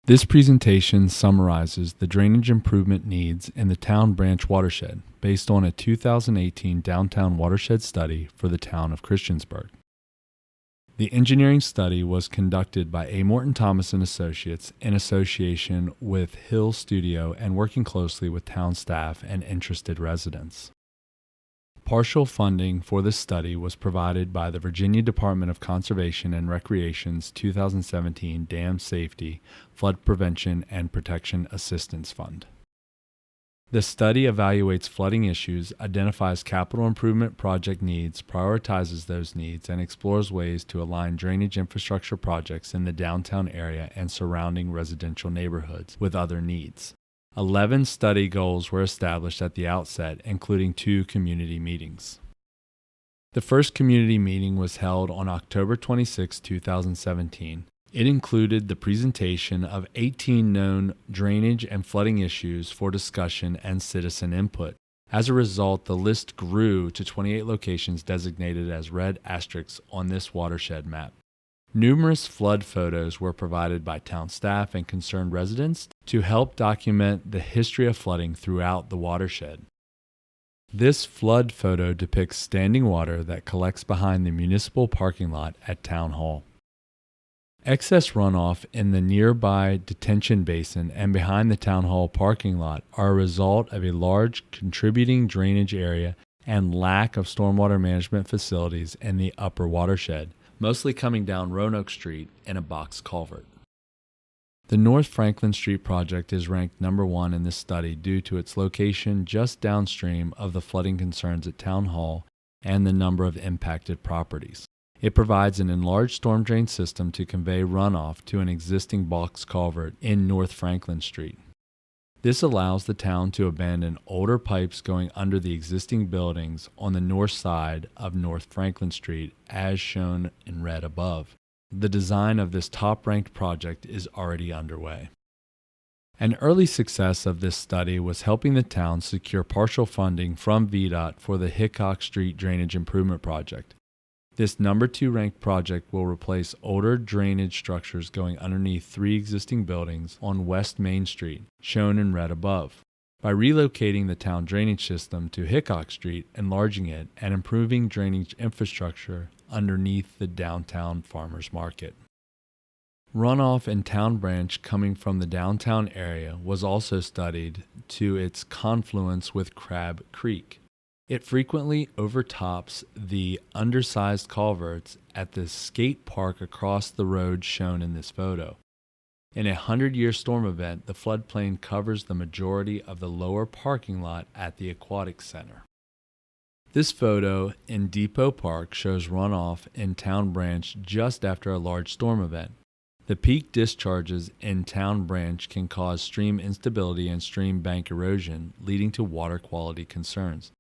This presentation summarizes the drainage improvement needs in the Towne Branch watershed based on a 2018 downtown watershed study for the Town of Christiansburg. The engineering study was conducted by A. Morton Thomas and Associates in association with Hill Studio and working closely with town staff and interested residents. Partial funding for this study was provided by the Virginia Department of Conservation and Recreation's 2017 Dam Safety, Flood Prevention, and Protection Assistance Fund. The study evaluates flooding issues, identifies capital improvement project needs, prioritizes those needs, and explores ways to align drainage infrastructure projects in the downtown area and surrounding residential neighborhoods with other needs. 11 study goals were established at the outset, including 2 community meetings. The first community meeting was held on October 26, 2017. It included the presentation of 18 known drainage and flooding issues for discussion and citizen input. As a result, the list grew to 28 locations designated as red asterisks on this watershed map. Numerous flood photos were provided by town staff and concerned residents to help document the history of flooding throughout the watershed. This flood photo depicts standing water that collects behind the municipal parking lot at Town Hall. Excess runoff in the nearby detention basin and behind the Town Hall parking lot are a result of a large contributing drainage area and lack of stormwater management facilities in the upper watershed, mostly coming down Roanoke Street in a box culvert. The North Franklin Street project is ranked number 1 in this study due to its location just downstream of the flooding concerns at Town Hall and the number of impacted properties. It provides an enlarged storm drain system to convey runoff to an existing box culvert in North Franklin Street. This allows the town to abandon older pipes going under the existing buildings on the north side of North Franklin Street, as shown in red above. The design of this top-ranked project is already underway. An early success of this study was helping the town secure partial funding from VDOT for the Hickok Street Drainage Improvement Project. This number 2 ranked project will replace older drainage structures going underneath 3 existing buildings on West Main Street, shown in red above. By relocating the town drainage system to Hickok Street, enlarging it, and improving drainage infrastructure underneath the downtown farmers market. Runoff in Town Branch coming from the downtown area was also studied to its confluence with Crab Creek. It frequently overtops the undersized culverts at the skate park across the road shown in this photo. In a 100-year storm event, the floodplain covers the majority of the lower parking lot at the aquatic center. This photo in Depot Park shows runoff in Town Branch just after a large storm event. The peak discharges in Town Branch can cause stream instability and stream bank erosion, leading to water quality concerns.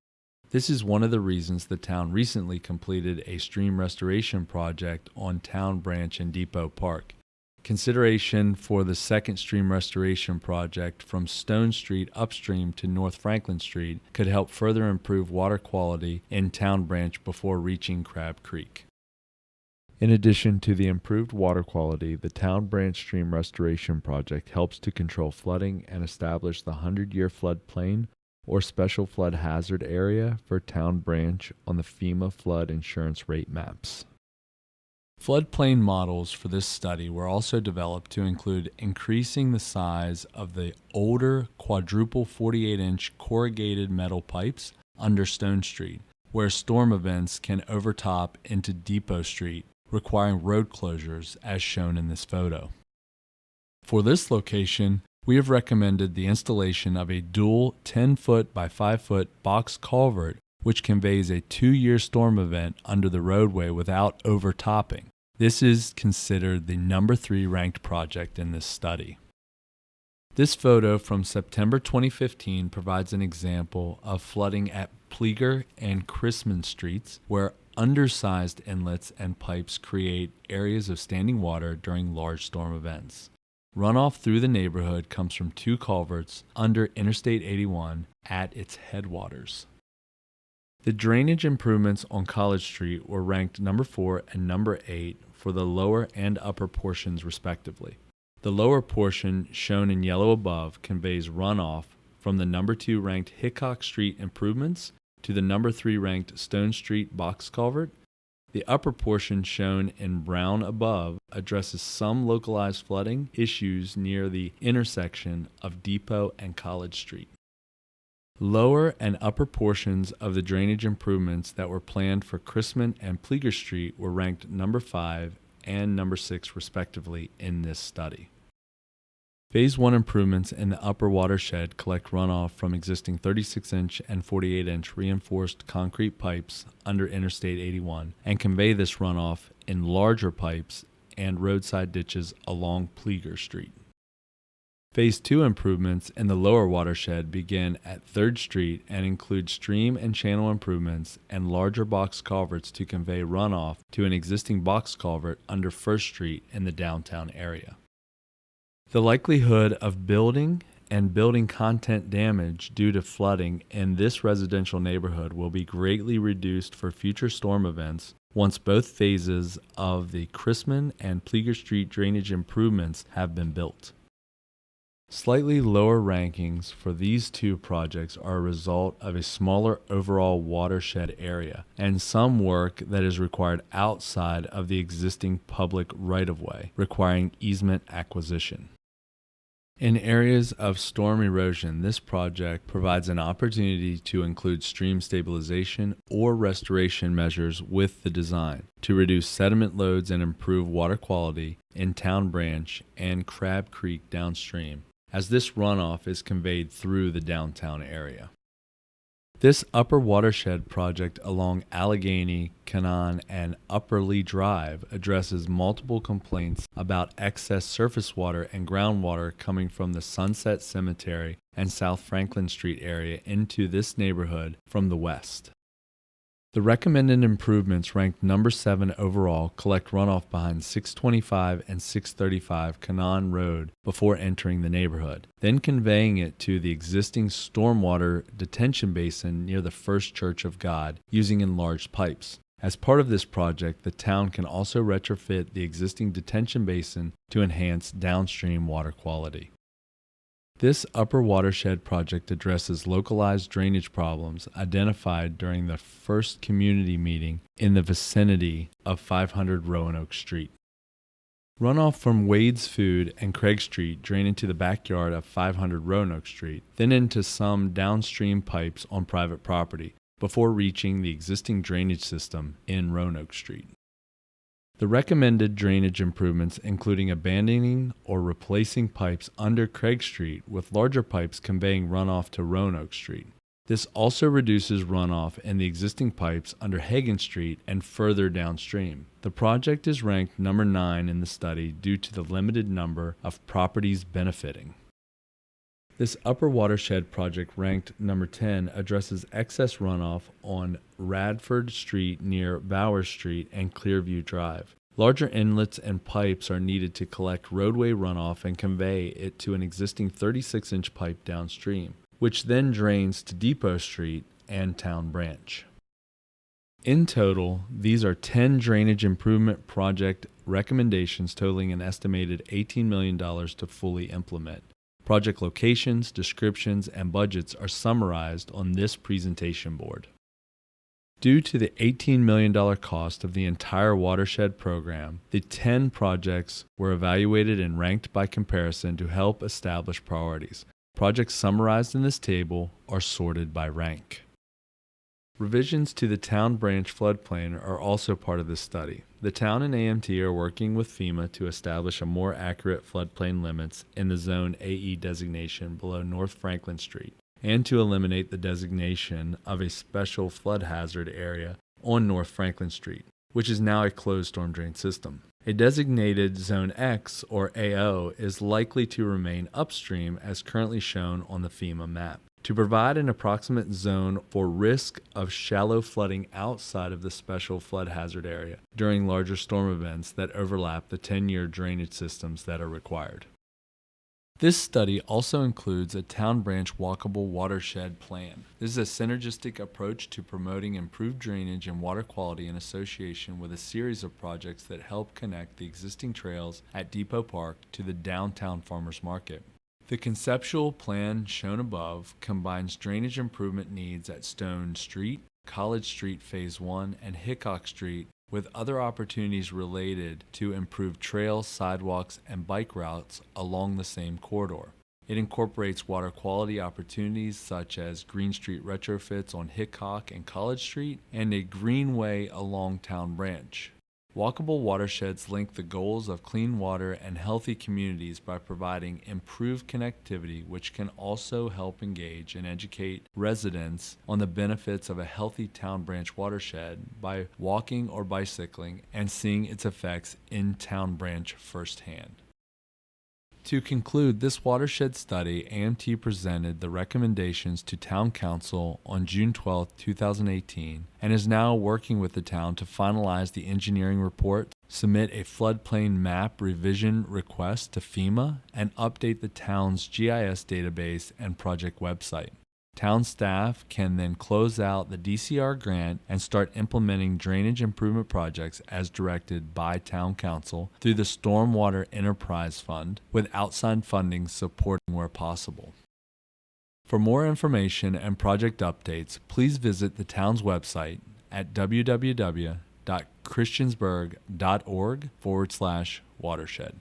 This is one of the reasons the town recently completed a stream restoration project on Town Branch and Depot Park. Consideration for the second stream restoration project from Stone Street upstream to North Franklin Street could help further improve water quality in Town Branch before reaching Crab Creek. In addition to the improved water quality, the Town Branch Stream Restoration Project helps to control flooding and establish the 100-year floodplain or special flood hazard area for Town Branch on the FEMA flood insurance rate maps. Floodplain models for this study were also developed to include increasing the size of the older quadruple 48-inch corrugated metal pipes under Stone Street, where storm events can overtop into Depot Street, requiring road closures as shown in this photo. For this location, we have recommended the installation of a dual 10-foot by 5-foot box culvert which conveys a 2-year storm event under the roadway without overtopping. This is considered the number 3 ranked project in this study. This photo from September 2015 provides an example of flooding at Pleager and Chrisman Streets, where undersized inlets and pipes create areas of standing water during large storm events. Runoff through the neighborhood comes from 2 culverts under Interstate 81 at its headwaters. The drainage improvements on College Street were ranked number 4 and number 8 for the lower and upper portions respectively. The lower portion, shown in yellow above, conveys runoff from the number 2 ranked Hickok Street improvements to the number 3 ranked Stone Street box culvert. The upper portion, shown in brown above, addresses some localized flooding issues near the intersection of Depot and College Street. Lower and upper portions of the drainage improvements that were planned for Chrisman and Pleager Street were ranked number 5 and number 6 respectively in this study. Phase 1 improvements in the upper watershed collect runoff from existing 36-inch and 48-inch reinforced concrete pipes under Interstate 81 and convey this runoff in larger pipes and roadside ditches along Pleager Street. Phase 2 improvements in the lower watershed begin at 3rd Street and include stream and channel improvements and larger box culverts to convey runoff to an existing box culvert under 1st Street in the downtown area. The likelihood of building and building content damage due to flooding in this residential neighborhood will be greatly reduced for future storm events once both phases of the Chrisman and Pleager Street drainage improvements have been built. Slightly lower rankings for these two projects are a result of a smaller overall watershed area and some work that is required outside of the existing public right-of-way, requiring easement acquisition. In areas of storm erosion, this project provides an opportunity to include stream stabilization or restoration measures with the design to reduce sediment loads and improve water quality in Towne Branch and Crab Creek downstream, as this runoff is conveyed through the downtown area. This upper watershed project along Allegheny, Canaan, and Upper Lee Drive addresses multiple complaints about excess surface water and groundwater coming from the Sunset Cemetery and South Franklin Street area into this neighborhood from the west. The recommended improvements, ranked number 7 overall, collect runoff behind 625 and 635 Canaan Road before entering the neighborhood, then conveying it to the existing stormwater detention basin near the First Church of God using enlarged pipes. As part of this project, the town can also retrofit the existing detention basin to enhance downstream water quality. This upper watershed project addresses localized drainage problems identified during the first community meeting in the vicinity of 500 Roanoke Street. Runoff from Wade's Food and Craig Street drain into the backyard of 500 Roanoke Street, then into some downstream pipes on private property, before reaching the existing drainage system in Roanoke Street. The recommended drainage improvements including abandoning or replacing pipes under Craig Street with larger pipes conveying runoff to Roanoke Street. This also reduces runoff in the existing pipes under Hagan Street and further downstream. The project is ranked number 9 in the study due to the limited number of properties benefiting. This upper watershed project, ranked number 10, addresses excess runoff on Radford Street near Bowers Street and Clearview Drive. Larger inlets and pipes are needed to collect roadway runoff and convey it to an existing 36-inch pipe downstream, which then drains to Depot Street and Town Branch. In total, these are 10 drainage improvement project recommendations totaling an estimated $18 million to fully implement. Project locations, descriptions, and budgets are summarized on this presentation board. Due to the $18 million cost of the entire watershed program, the 10 projects were evaluated and ranked by comparison to help establish priorities. Projects summarized in this table are sorted by rank. Revisions to the Towne Branch floodplain are also part of this study. The town and AMT are working with FEMA to establish a more accurate floodplain limits in the Zone AE designation below North Franklin Street, and to eliminate the designation of a special flood hazard area on North Franklin Street, which is now a closed storm drain system. A designated Zone X, or AO, is likely to remain upstream as currently shown on the FEMA map, to provide an approximate zone for risk of shallow flooding outside of the special flood hazard area during larger storm events that overlap the 10-year drainage systems that are required. This study also includes a Town Branch Walkable Watershed plan. This is a synergistic approach to promoting improved drainage and water quality in association with a series of projects that help connect the existing trails at Depot Park to the downtown farmers market. The conceptual plan shown above combines drainage improvement needs at Stone Street, College Street Phase 1, and Hickok Street with other opportunities related to improved trails, sidewalks, and bike routes along the same corridor. It incorporates water quality opportunities such as Green Street retrofits on Hickok and College Street and a greenway along Town Branch. Walkable watersheds link the goals of clean water and healthy communities by providing improved connectivity, which can also help engage and educate residents on the benefits of a healthy Town Branch watershed by walking or bicycling and seeing its effects in Town Branch firsthand. To conclude this watershed study, AMT presented the recommendations to Town Council on June 12, 2018, and is now working with the town to finalize the engineering report, submit a floodplain map revision request to FEMA, and update the town's GIS database and project website. Town staff can then close out the DCR grant and start implementing drainage improvement projects as directed by Town Council through the Stormwater Enterprise Fund, with outside funding supporting where possible. For more information and project updates, please visit the town's website at www.christiansburg.org/watershed.